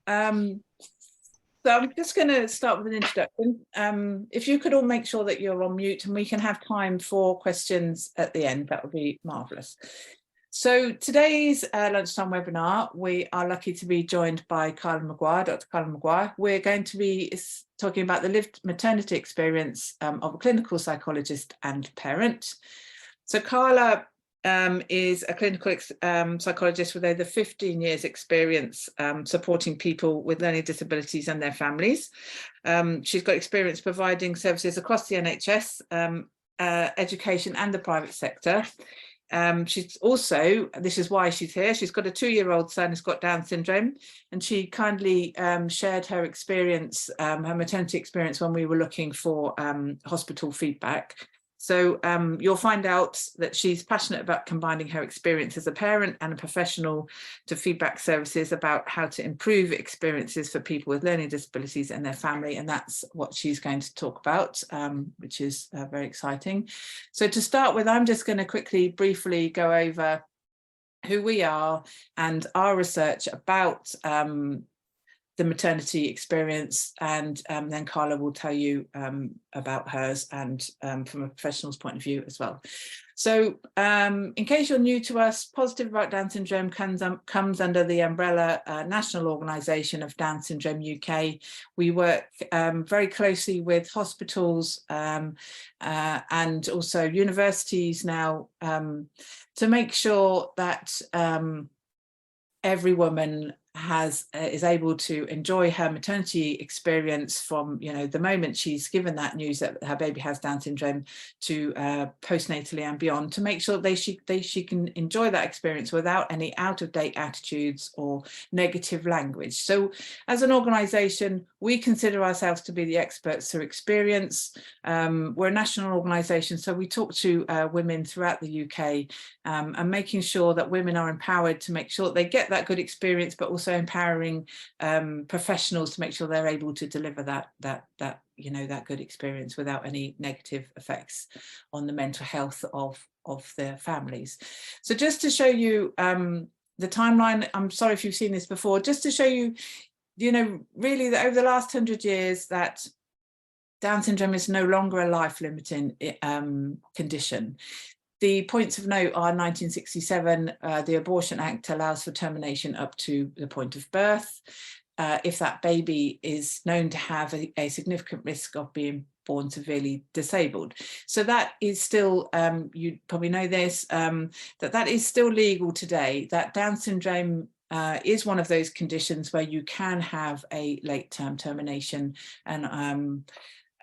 Um, so I'm just going to start with an introduction. If you could all make sure that you're on mute and we can have time for questions at the end, that would be marvellous. So today's lunchtime webinar, we are lucky to be joined by Carla Maguire, Dr. Carla Maguire. We're going to be talking about the lived maternity experience of a clinical psychologist and parent. So Carla is a clinical psychologist with over 15 years experience supporting people with learning disabilities and their families. She's got experience providing services across the NHS, education and the private sector. She's also, this is why she's here, she's got a 2-year-old son who's got Down syndrome, and she kindly shared her experience, her maternity experience, when we were looking for hospital feedback. So you'll find out that she's passionate about combining her experience as a parent and a professional to feedback services about how to improve experiences for people with learning disabilities and their family. And that's what she's going to talk about, which is very exciting. So to start with, I'm just going to quickly, briefly go over who we are and our research about the maternity experience, and then Carla will tell you about hers and from a professional's point of view as well. So in case you're new to us, Positive About Down Syndrome comes under the umbrella National Organisation of Down Syndrome UK. We work very closely with hospitals and also universities now to make sure that every woman is able to enjoy her maternity experience from, you know, the moment she's given that news that her baby has Down syndrome to postnatally and beyond, to make sure that she can enjoy that experience without any out-of-date attitudes or negative language. So as an organisation, we consider ourselves to be the experts through experience. We're a national organisation, so we talk to women throughout the UK and making sure that women are empowered to make sure that they get that good experience, but also empowering professionals to make sure they're able to deliver that good experience without any negative effects on the mental health of their families. So just to show you the timeline, I'm sorry if you've seen this before, just to show you, you know, really that over the last 100 years that Down syndrome is no longer a life-limiting condition. The points of note are 1967, the Abortion Act allows for termination up to the point of birth. If that baby is known to have a significant risk of being born severely disabled. So that is still, you probably know this, that is still legal today, that Down syndrome is one of those conditions where you can have a late-term termination, and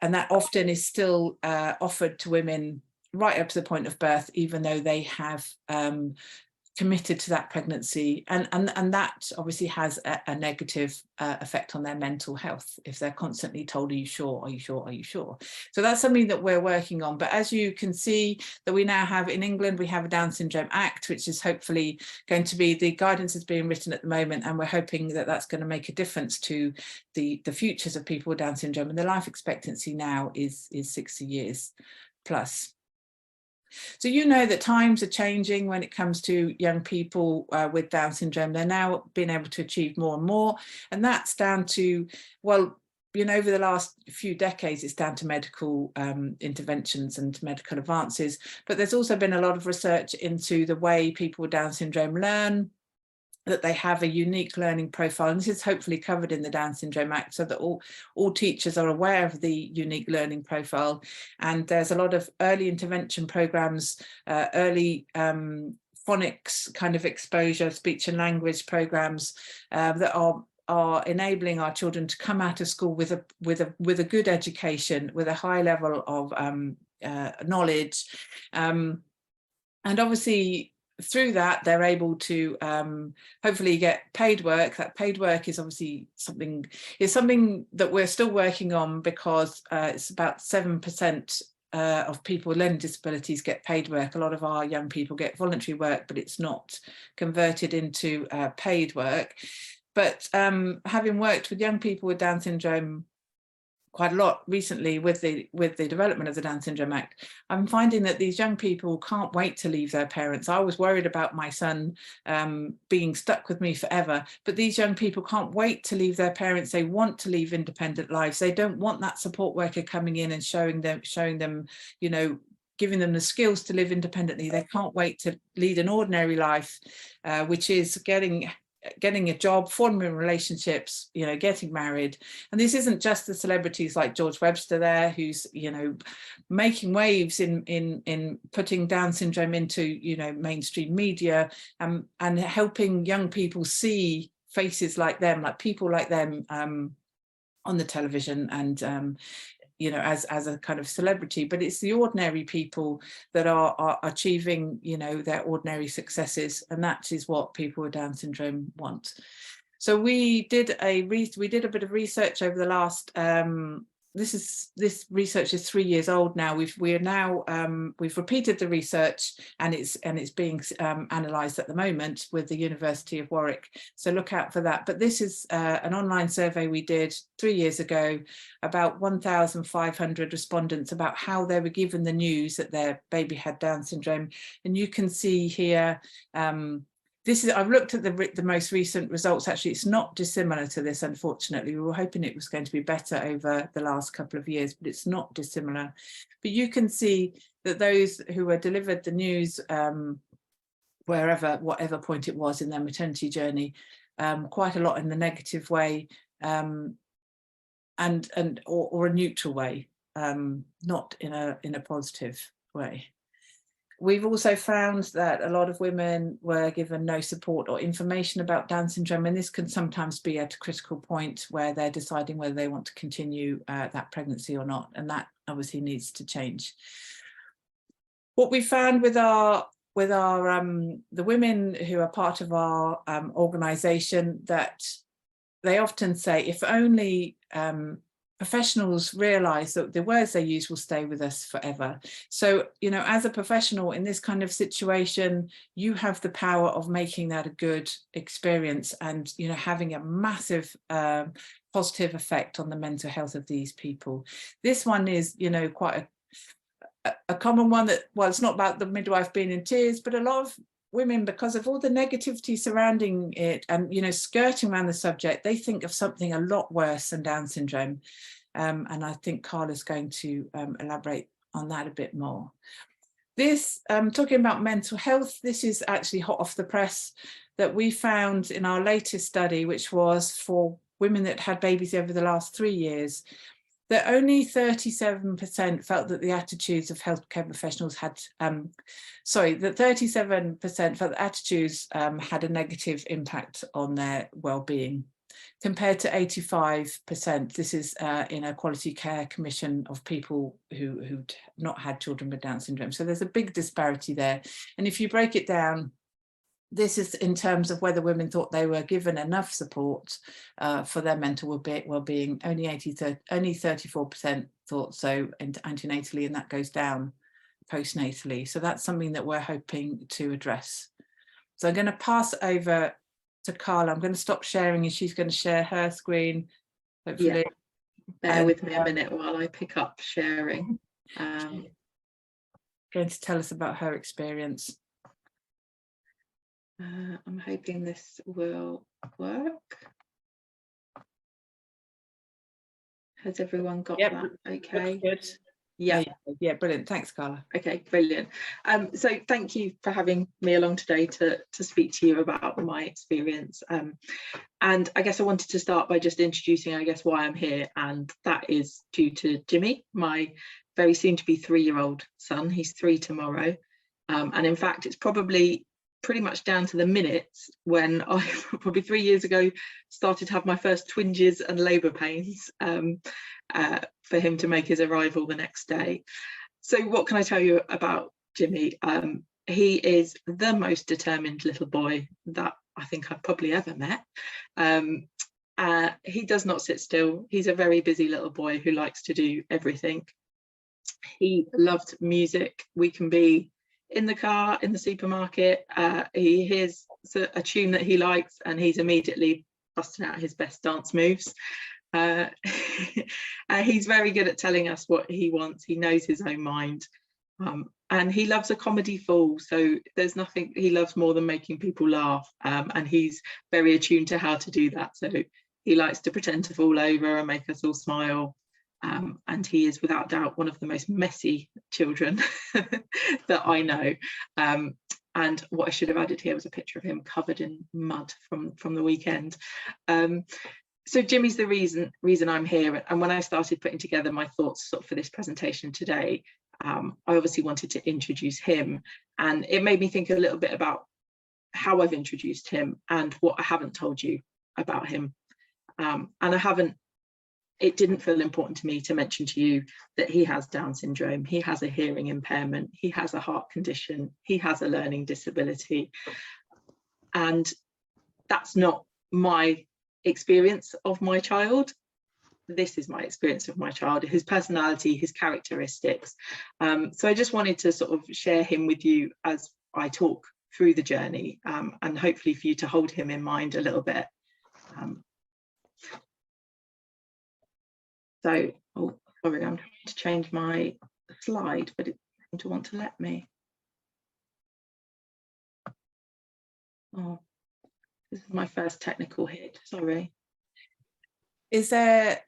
that often is still offered to women right up to the point of birth, even though they have committed to that pregnancy, and that obviously has a negative effect on their mental health if they're constantly told, are you sure, are you sure, are you sure? So that's something that we're working on. But as you can see, that we now have in England, we have a Down Syndrome Act, which is hopefully going to be, the guidance is being written at the moment, and we're hoping that that's going to make a difference to the futures of people with Down syndrome. And the life expectancy now is 60 years plus. So you know that times are changing when it comes to young people with Down syndrome. They're now being able to achieve more and more, and that's down to, well, you know, over the last few decades, it's down to medical interventions and medical advances, but there's also been a lot of research into the way people with Down syndrome learn, that they have a unique learning profile, and this is hopefully covered in the Down Syndrome Act, so that all teachers are aware of the unique learning profile. And there's a lot of early intervention programs, early phonics kind of exposure, speech and language programs that are enabling our children to come out of school with a good education, with a high level of knowledge, and obviously through that they're able to hopefully get paid work. That paid work is obviously something that we're still working on, because it's about 7% of people with learning disabilities get paid work. A lot of our young people get voluntary work, but it's not converted into paid work. But having worked with young people with Down syndrome quite a lot recently with the development of the Down Syndrome Act. I'm finding that these young people can't wait to leave their parents. I was worried about my son being stuck with me forever, but these young people can't wait to leave their parents. They want to live independent lives. They don't want that support worker coming in and showing them, you know, giving them the skills to live independently. They can't wait to lead an ordinary life, which is getting a job, forming relationships, you know, getting married. And this isn't just the celebrities like George Webster there, who's, you know, making waves in putting Down syndrome into, you know, mainstream media, and helping young people see faces like them, like people like them on the television, and you know, as a kind of celebrity. But it's the ordinary people that are achieving, you know, their ordinary successes, and that is what people with Down syndrome want. So we did a bit of research over the last this research is 3 years old now. We've repeated the research, and it's being analysed at the moment with the University of Warwick. So look out for that. But this is an online survey we did 3 years ago, about 1,500 respondents, about how they were given the news that their baby had Down syndrome. And you can see here, I've looked at the most recent results. Actually, it's not dissimilar to this, unfortunately. We were hoping it was going to be better over the last couple of years, but it's not dissimilar. But you can see that those who were delivered the news, whatever point it was in their maternity journey, quite a lot in the negative way, or a neutral way, not in a positive way. We've also found that a lot of women were given no support or information about Down syndrome, and this can sometimes be at a critical point where they're deciding whether they want to continue that pregnancy or not, and that obviously needs to change. What we found with the women who are part of our organisation, that they often say, if only professionals realise that the words they use will stay with us forever. So, you know, as a professional in this kind of situation, you have the power of making that a good experience, and, you know, having a massive positive effect on the mental health of these people. This one is, you know, quite a common one that, well, it's not about the midwife being in tears, but a lot of women, because of all the negativity surrounding it and, you know, skirting around the subject, they think of something a lot worse than Down syndrome. And I think Carla's going to elaborate on that a bit more. This, talking about mental health, this is actually hot off the press, that we found in our latest study, which was for women that had babies over the last 3 years, that only 37% felt that the attitudes of healthcare professionals had, that 37% felt that attitudes had a negative impact on their well-being, compared to 85%. This is in a quality care commission of people who'd not had children with Down syndrome. So there's a big disparity there. And if you break it down, this is in terms of whether women thought they were given enough support for their mental well-being. Only 34% thought so antenatally, and that goes down postnatally. So that's something that we're hoping to address. So I'm going to pass over to Carla. I'm going to stop sharing, and she's going to share her screen, hopefully. Yeah. Bear with me a minute while I pick up sharing. Going to tell us about her experience. I'm hoping this will work. Has everyone got that okay? Good. Yeah, brilliant. Thanks, Carla. Okay, brilliant. So thank you for having me along today to speak to you about my experience. And I guess I wanted to start by just introducing, I guess, why I'm here, and that is due to Jimmy, my very soon to be 3-year-old son. He's 3 tomorrow. And in fact, it's probably pretty much down to the minutes when I, probably 3 years ago, started to have my first twinges and labour pains for him to make his arrival the next day. So what can I tell you about Jimmy? He is the most determined little boy that I think I've probably ever met. He does not sit still. He's a very busy little boy who likes to do everything. He loved music. We can be in the car, in the supermarket, he hears a tune that he likes and he's immediately busting out his best dance moves. He's very good at telling us what he wants. He knows his own mind, and he loves a comedy fool. So there's nothing he loves more than making people laugh, and he's very attuned to how to do that. So he likes to pretend to fall over and make us all smile. And he is without doubt one of the most messy children that I know. And what I should have added here was a picture of him covered in mud from the weekend. So Jimmy's the reason I'm here. And when I started putting together my thoughts sort of for this presentation today, I obviously wanted to introduce him. And it made me think a little bit about how I've introduced him and what I haven't told you about him. And it didn't feel important to me to mention to you that he has Down syndrome, he has a hearing impairment, he has a heart condition, he has a learning disability. And that's not my experience of my child. This is my experience of my child, his personality, his characteristics. So I just wanted to sort of share him with you as I talk through the journey, and hopefully for you to hold him in mind a little bit. So, oh, sorry, I'm trying to change my slide, but it doesn't want to let me. Oh, this is my first technical hit, sorry. Is there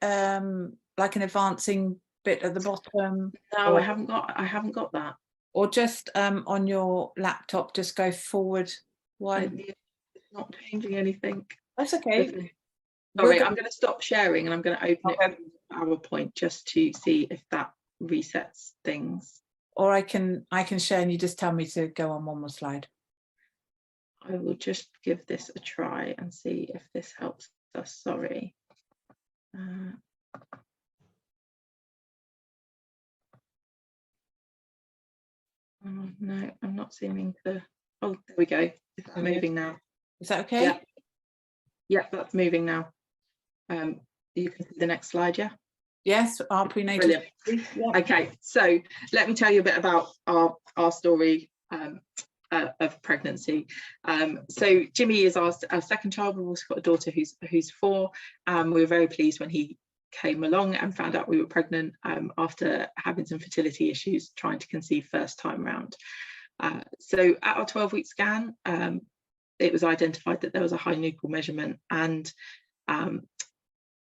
like an advancing bit at the bottom? No, I haven't got that. Or just on your laptop, just go forward one. It's not changing anything. That's okay. Sorry, I'm going to stop sharing and I'm going to open it to PowerPoint just to see if that resets things. Or I can share and you just tell me to go on one more slide. I will just give this a try and see if this helps us. Sorry. Oh, no, I'm not seeming to. Oh, there we go. It's moving now. Is that okay? Yeah, that's moving now. You can see the next slide, yeah? Yes, our prenatal. Yeah. Okay, so let me tell you a bit about our story of pregnancy. So Jimmy is our second child. We've also got a daughter who's 4. We were very pleased when he came along and found out we were pregnant after having some fertility issues trying to conceive first time round. So at our 12-week scan, it was identified that there was a high nuchal measurement, and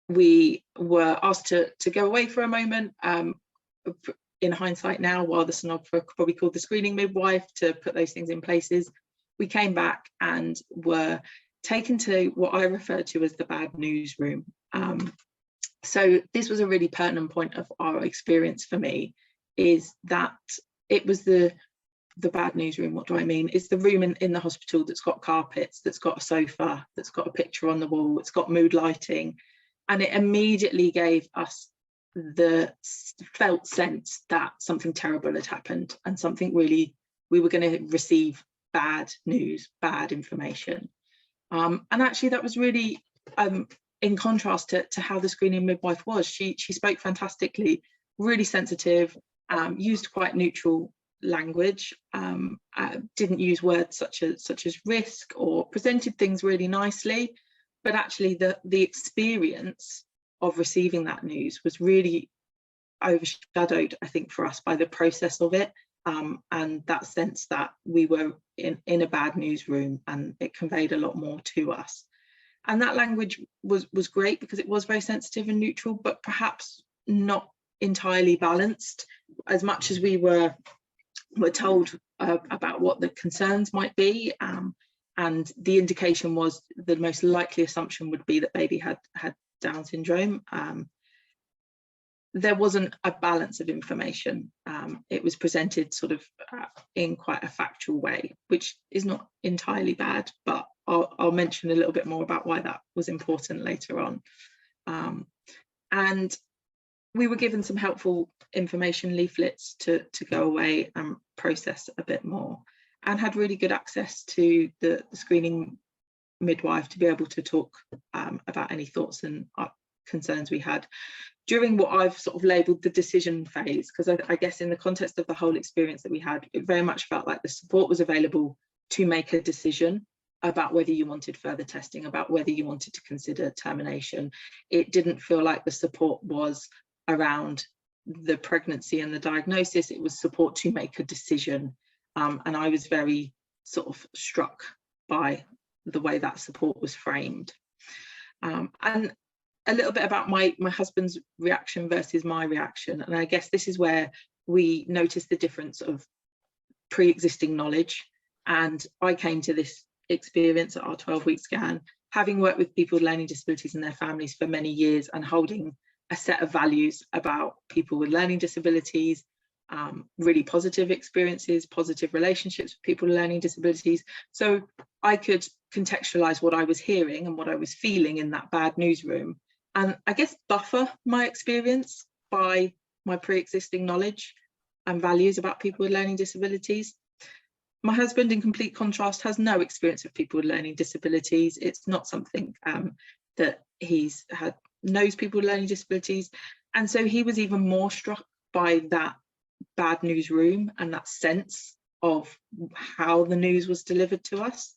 we were asked to go away for a moment. In hindsight now, while the sonographer probably called the screening midwife to put those things in places, we came back and were taken to what I refer to as the bad news room. So this was a really pertinent point of our experience for me, is that it was the bad news room. What do I mean? It's the room in the hospital that's got carpets, that's got a sofa, that's got a picture on the wall, it's got mood lighting. And it immediately gave us the felt sense that something terrible had happened and something really, we were going to receive bad news, bad information. And actually that was really in contrast to how the screening midwife was. She spoke fantastically, really sensitive, used quite neutral language, didn't use words such as risk, or presented things really nicely. But actually the experience of receiving that news was really overshadowed, I think, for us by the process of it, and that sense that we were in a bad news room, and it conveyed a lot more to us. And that language was great because it was very sensitive and neutral, but perhaps not entirely balanced. As much as we were told about what the concerns might be, and the indication was the most likely assumption would be that baby had Down syndrome, there wasn't a balance of information. It was presented sort of in quite a factual way, which is not entirely bad, but I'll mention a little bit more about why that was important later on. And we were given some helpful information leaflets to go away and process a bit more, and had really good access to the screening midwife to be able to talk about any thoughts and concerns we had during what I've sort of labelled the decision phase, because I guess in the context of the whole experience that we had, it very much felt like the support was available to make a decision, about whether you wanted further testing, about whether you wanted to consider termination. It didn't feel like the support was around the pregnancy and the diagnosis. It was support to make a decision. And I was very sort of struck by the way that support was framed. And a little bit about my husband's reaction versus my reaction. And I guess this is where we notice the difference of pre-existing knowledge. And I came to this experience at our 12-week scan, having worked with people with learning disabilities and their families for many years, and holding a set of values about people with learning disabilities, really positive experiences, positive relationships with people with learning disabilities. So I could contextualize what I was hearing and what I was feeling in that bad newsroom, and I guess buffer my experience by my pre-existing knowledge and values about people with learning disabilities. My husband, in complete contrast, has no experience of people with learning disabilities. It's not something that he's had, knows people with learning disabilities. And so he was even more struck by that bad newsroom and that sense of how the news was delivered to us.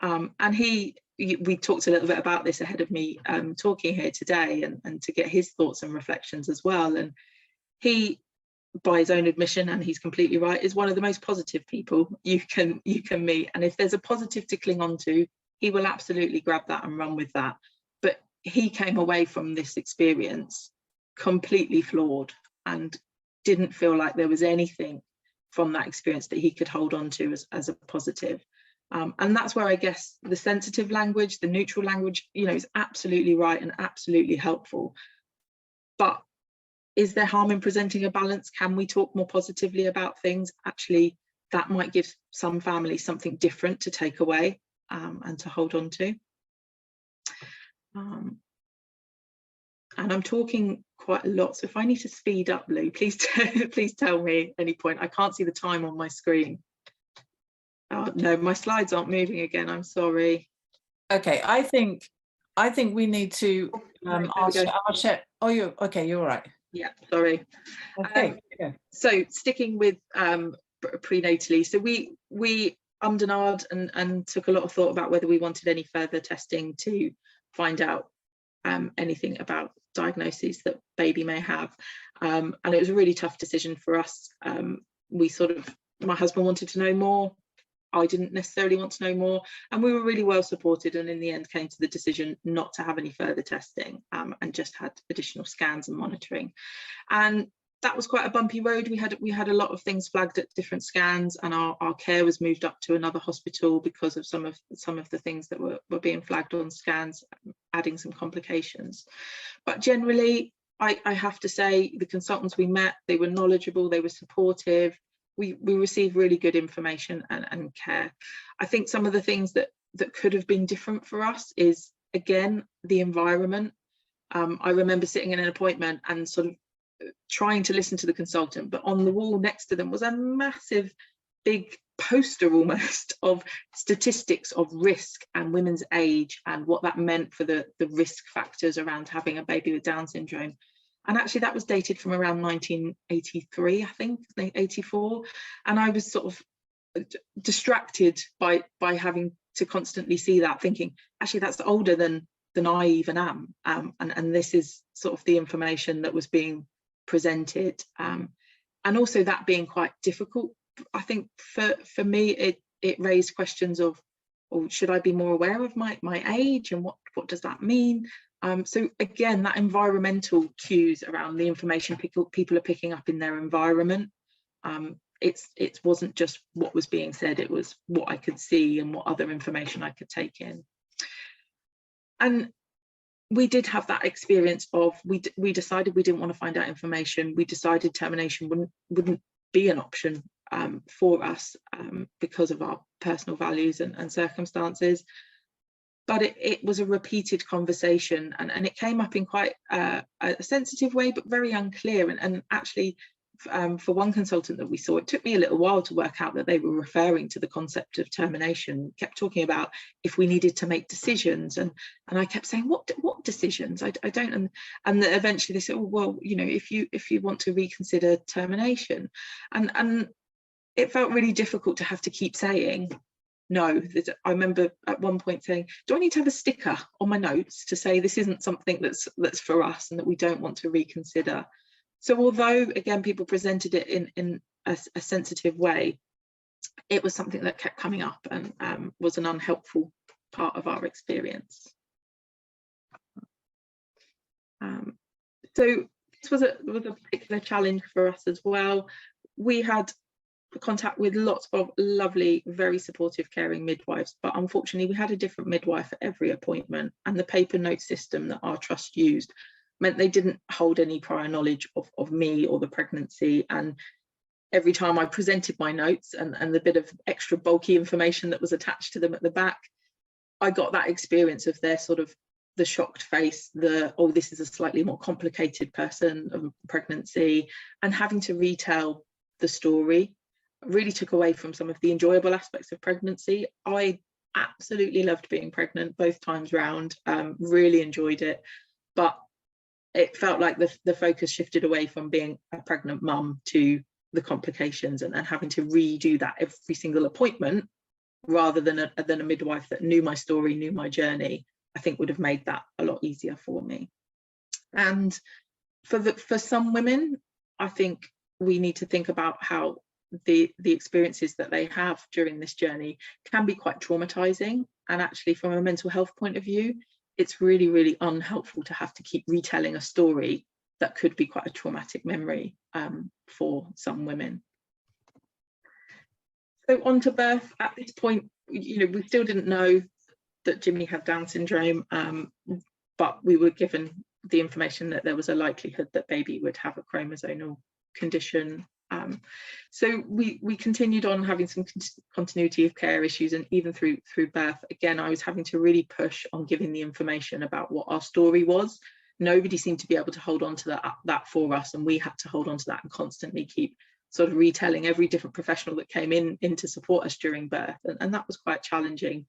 And we talked a little bit about this ahead of me talking here today, and to get his thoughts and reflections as well. And he, by his own admission, and he's completely right, is one of the most positive people you can meet. And if there's a positive to cling on to, he will absolutely grab that and run with that. But he came away from this experience completely flawed and didn't feel like there was anything from that experience that he could hold on to as a positive. And that's where I guess the sensitive language, the neutral language, is absolutely right and absolutely helpful. But is there harm in presenting a balance? Can we talk more positively about things? Actually, that might give some families something different to take away and to hold on to. And I'm talking quite a lot, so if I need to speed up, Lou, please tell me at any point. I can't see the time on my screen. Oh, no, my slides aren't moving again. I'm sorry. Okay, I think we need to I'll share. Oh, you're okay. You're all right. Yeah, sorry. Okay. So sticking with prenatally, so we ummed and ahed and took a lot of thought about whether we wanted any further testing to find out anything about diagnoses that baby may have, and it was a really tough decision for us. My husband wanted to know more. I didn't necessarily want to know more, and we were really well supported, and in the end came to the decision not to have any further testing, and just had additional scans and monitoring. And that was quite a bumpy road. We had a lot of things flagged at different scans, and our care was moved up to another hospital because of some of the things that were being flagged on scans, adding some complications. But generally, I have to say, the consultants we met, they were knowledgeable, they were supportive. We received really good information and care. I think some of the things that could have been different for us is, again, the environment. I remember sitting in an appointment and sort of trying to listen to the consultant, but on the wall next to them was a massive big poster almost of statistics of risk and women's age and what that meant for the risk factors around having a baby with Down syndrome. And actually that was dated from around 1983, I think, 84. And I was sort of distracted by having to constantly see that, thinking, actually, that's older than I even am. And this is sort of the information that was being presented. And also that being quite difficult, I think, for me, it raised questions of, oh, should I be more aware of my age, and what does that mean? So again, that environmental cues around the information people are picking up in their environment. It wasn't just what was being said, it was what I could see and what other information I could take in. And we did have that experience of, we decided we didn't want to find out information. We decided termination wouldn't be an option for us because of our personal values and circumstances. But it was a repeated conversation, and it came up in quite a sensitive way, but very unclear. And actually, for one consultant that we saw, it took me a little while to work out that they were referring to the concept of termination. Kept talking about if we needed to make decisions, and I kept saying, what decisions? I don't. And eventually they said, oh, well, if you want to reconsider termination, and it felt really difficult to have to keep saying, no. I remember at one point saying, do I need to have a sticker on my notes to say this isn't something that's for us and that we don't want to reconsider? So although, again, people presented it in a sensitive way, it was something that kept coming up and was an unhelpful part of our experience. So this was a particular challenge for us as well. We had contact with lots of lovely, very supportive, caring midwives, but unfortunately we had a different midwife at every appointment, and the paper note system that our trust used meant they didn't hold any prior knowledge of me or the pregnancy. And every time I presented my notes and the bit of extra bulky information that was attached to them at the back, I got that experience of their sort of the shocked face, oh, this is a slightly more complicated person of pregnancy, and having to retell the story really took away from some of the enjoyable aspects of pregnancy. I absolutely loved being pregnant both times round, really enjoyed it, but it felt like the focus shifted away from being a pregnant mum to the complications and having to redo that every single appointment, rather than a midwife that knew my story, knew my journey. I think would have made that a lot easier for me. And for some women, I think we need to think about how the experiences that they have during this journey can be quite traumatizing. And actually, from a mental health point of view, it's really, really unhelpful to have to keep retelling a story that could be quite a traumatic memory for some women. So on to birth. At this point, we still didn't know that Jimmy had Down syndrome, but we were given the information that there was a likelihood that baby would have a chromosomal condition. So we continued on having some continuity of care issues, and even through birth, again, I was having to really push on giving the information about what our story was. Nobody seemed to be able to hold on to that for us, and we had to hold on to that and constantly keep sort of retelling every different professional that came in to support us during birth, and that was quite challenging.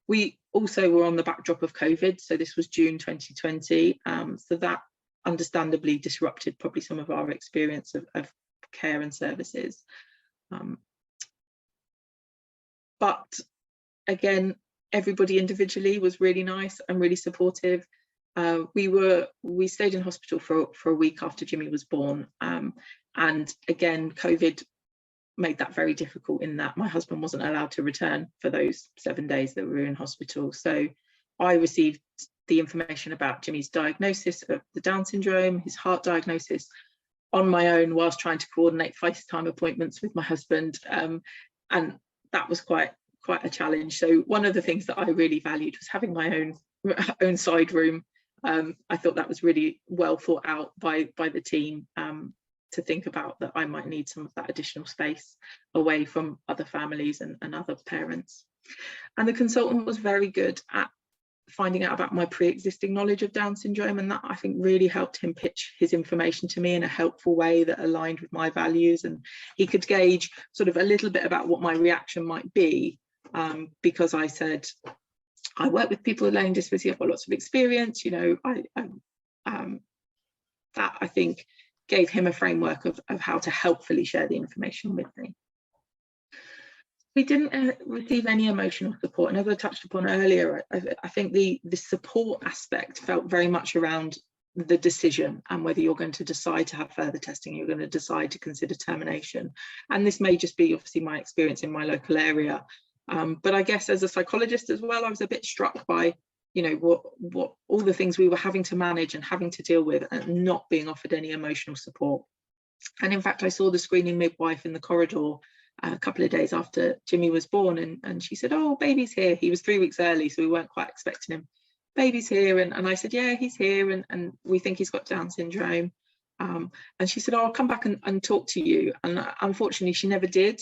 We also were on the backdrop of COVID, so this was June 2020, so that understandably disrupted probably some of our experience of care and services. But again, everybody individually was really nice and really supportive. We stayed in hospital for a week after Jimmy was born, and again, COVID made that very difficult in that my husband wasn't allowed to return for those 7 days that we were in hospital. So I received the information about Jimmy's diagnosis of the Down syndrome, his heart diagnosis, on my own whilst trying to coordinate FaceTime appointments with my husband, and that was quite a challenge. So one of the things that I really valued was having my own side room. I thought that was really well thought out by the team, to think about that I might need some of that additional space away from other families and other parents. And the consultant was very good at finding out about my pre-existing knowledge of Down syndrome, and that I think really helped him pitch his information to me in a helpful way that aligned with my values, and he could gauge sort of a little bit about what my reaction might be, because I said, I work with people with learning disability, I've got lots of experience, that I think gave him a framework of how to helpfully share the information with me. We didn't receive any emotional support, and as I touched upon earlier, I think the support aspect felt very much around the decision and whether you're going to decide to have further testing, you're going to decide to consider termination. And this may just be obviously my experience in my local area, but I guess as a psychologist as well, I was a bit struck by what all the things we were having to manage and having to deal with, and not being offered any emotional support. And in fact, I saw the screening midwife in the corridor a couple of days after Jimmy was born, and she said, oh, baby's here. He was 3 weeks early, so we weren't quite expecting him. Baby's here. And I said, yeah, he's here, and we think he's got Down syndrome. And she said, oh, I'll come back and talk to you. And unfortunately, she never did.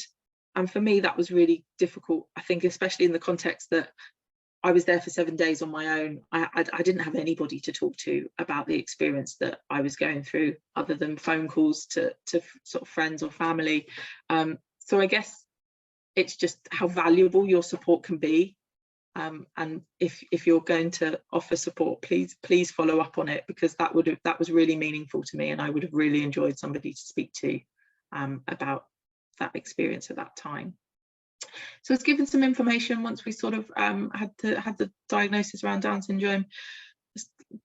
And for me, that was really difficult, I think, especially in the context that I was there for 7 days on my own. I didn't have anybody to talk to about the experience that I was going through, other than phone calls to sort of friends or family. So I guess it's just how valuable your support can be. And if you're going to offer support, please follow up on it, because that was really meaningful to me, and I would have really enjoyed somebody to speak to about that experience at that time. So I was given some information once we sort of had the diagnosis around Down syndrome.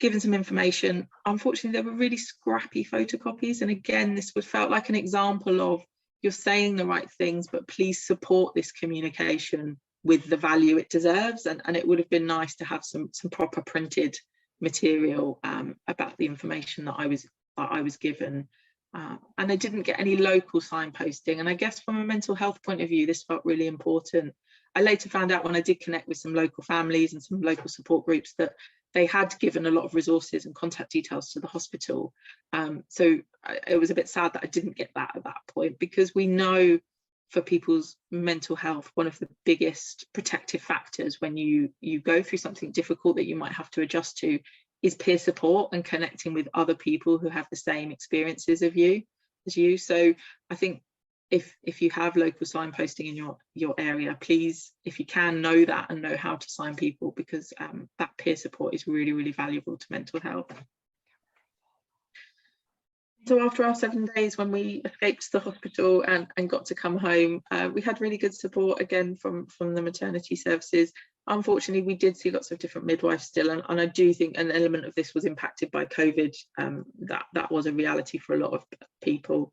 Given some information. Unfortunately, there were really scrappy photocopies, and again, this felt like an example of, you're saying the right things, but please support this communication with the value it deserves. And it would have been nice to have some proper printed material about the information that I was given. And I didn't get any local signposting. And I guess from a mental health point of view, this felt really important. I later found out, when I did connect with some local families and some local support groups, that they had given a lot of resources and contact details to the hospital. So it was a bit sad that I didn't get that at that point, because we know for people's mental health, one of the biggest protective factors when you go through something difficult that you might have to adjust to is peer support and connecting with other people who have the same experiences as you. So I think if you have local signposting in your area, please, if you can, know that and know how to sign people, because that peer support is really, really valuable to mental health. So after our 7 days, when we escaped the hospital and got to come home, we had really good support again from the maternity services. Unfortunately, we did see lots of different midwives still, and I do think an element of this was impacted by COVID. That was a reality for a lot of people.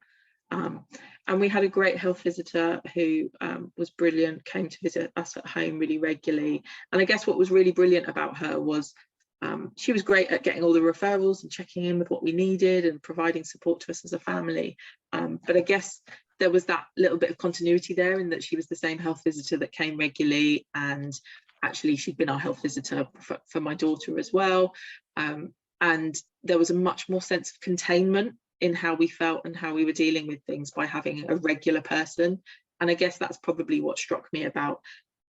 And we had a great health visitor who was brilliant, came to visit us at home really regularly. And I guess what was really brilliant about her was she was great at getting all the referrals and checking in with what we needed and providing support to us as a family. But I guess there was that little bit of continuity there, in that she was the same health visitor that came regularly, and actually she'd been our health visitor for my daughter as well. And there was a much more sense of containment in how we felt and how we were dealing with things by having a regular person. And I guess that's probably what struck me about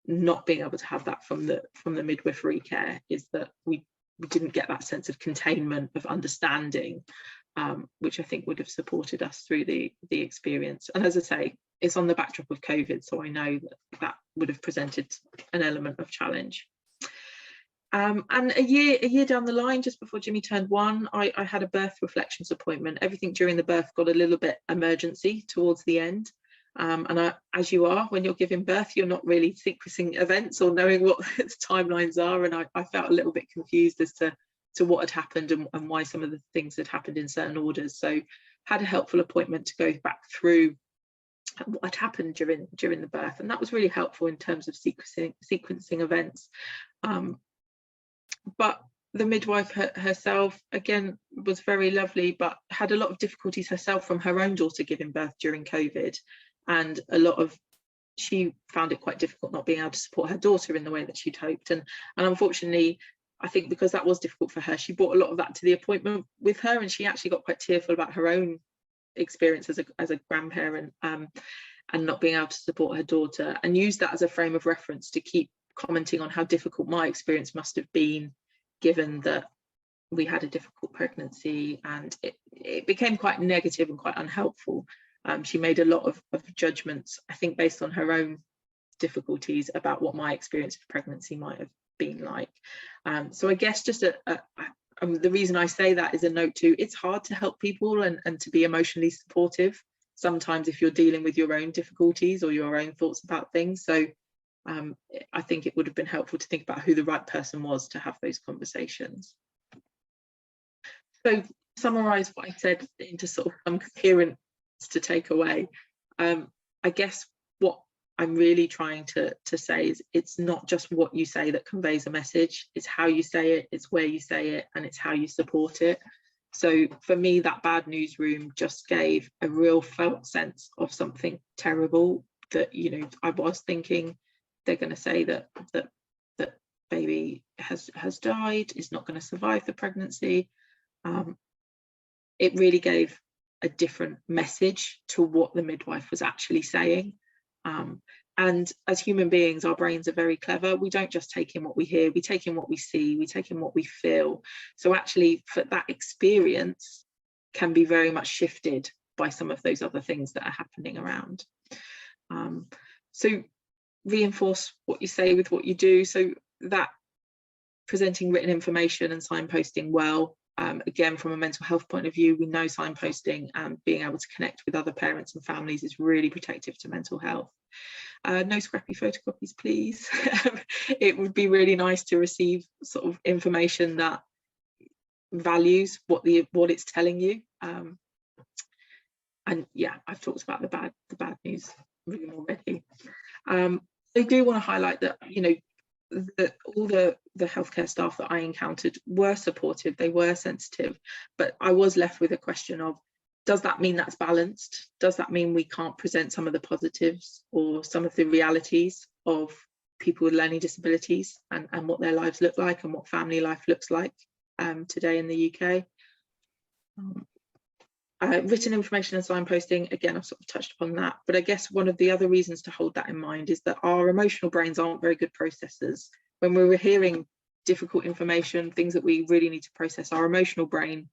not being able to have that from the midwifery care, is that we didn't get that sense of containment, of understanding, which I think would have supported us through the experience. And as I say, it's on the backdrop of COVID, so I know that would have presented an element of challenge. And a year down the line, just before Jimmy turned 1, I had a birth reflections appointment. Everything during the birth got a little bit emergency towards the end. And as you are when you're giving birth, you're not really sequencing events or knowing what the timelines are. And I felt a little bit confused as to what had happened and why some of the things had happened in certain orders. So had a helpful appointment to go back through what had happened during the birth. And that was really helpful in terms of sequencing events. But the midwife herself, again, was very lovely, but had a lot of difficulties herself from her own daughter giving birth during COVID. And she found it quite difficult not being able to support her daughter in the way that she'd hoped. And unfortunately, I think because that was difficult for her, she brought a lot of that to the appointment with her, and she actually got quite tearful about her own experience as a grandparent and not being able to support her daughter, and used that as a frame of reference to keep commenting on how difficult my experience must have been, given that we had a difficult pregnancy. And it became quite negative and quite unhelpful. She made a lot of judgments, I think, based on her own difficulties about what my experience of pregnancy might have been like. So I guess just the reason I say that is a note to, it's hard to help people and to be emotionally supportive sometimes if you're dealing with your own difficulties or your own thoughts about things. So I think it would have been helpful to think about who the right person was to have those conversations. So summarize what I said into sort of some coherence to take away. I guess what I'm really trying to say is, it's not just what you say that conveys a message, it's how you say it, it's where you say it, and it's how you support it. So for me, that bad news room just gave a real felt sense of something terrible, that, you know, I was thinking, they're going to say that baby has died, is not going to survive the pregnancy. It really gave a different message to what the midwife was actually saying. And as human beings, our brains are very clever. We don't just take in what we hear, we take in what we see, we take in what we feel. So actually, for that experience can be very much shifted by some of those other things that are happening around. So reinforce what you say with what you do. So that presenting written information and signposting well, Again, from a mental health point of view, we know signposting and being able to connect with other parents and families is really protective to mental health. No scrappy photocopies, please. It would be really nice to receive sort of information that values what it's telling you. And yeah, I've talked about the bad news really already. I do want to highlight that, you know, all the healthcare staff that I encountered were supportive, they were sensitive, but I was left with a question of, does that mean that's balanced? Does that mean we can't present some of the positives or some of the realities of people with learning disabilities and what their lives look like and what family life looks like today in the UK? Written information and signposting, again, I've sort of touched upon that, but I guess one of the other reasons to hold that in mind is that our emotional brains aren't very good processors. When we're hearing difficult information, things that we really need to process, our emotional brain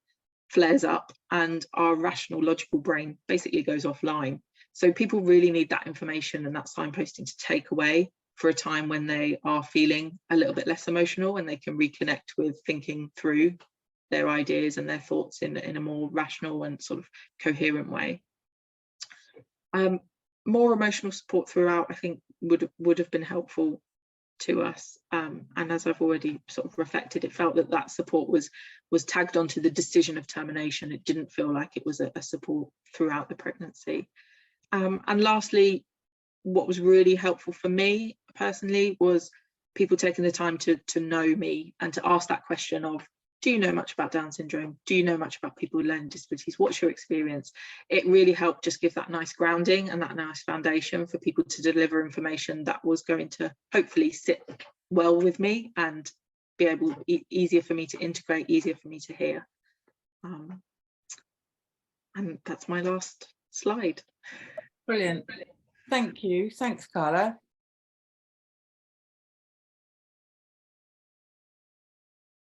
flares up and our rational, logical brain basically goes offline. So people really need that information and that signposting to take away for a time when they are feeling a little bit less emotional and they can reconnect with thinking through their ideas and their thoughts in a more rational and sort of coherent way. More emotional support throughout, I think, would have been helpful to us, and as I've already sort of reflected, it felt that support was tagged onto the decision of termination. It didn't feel like it was a support throughout the pregnancy. And lastly, what was really helpful for me personally was people taking the time to know me and to ask that question of, do you know much about Down syndrome? Do you know much about people with learning disabilities? What's your experience? It really helped just give that nice grounding and that nice foundation for people to deliver information that was going to hopefully sit well with me and be able, easier for me to integrate, easier for me to hear. And that's my last slide. Brilliant. Thank you. Thanks, Carla.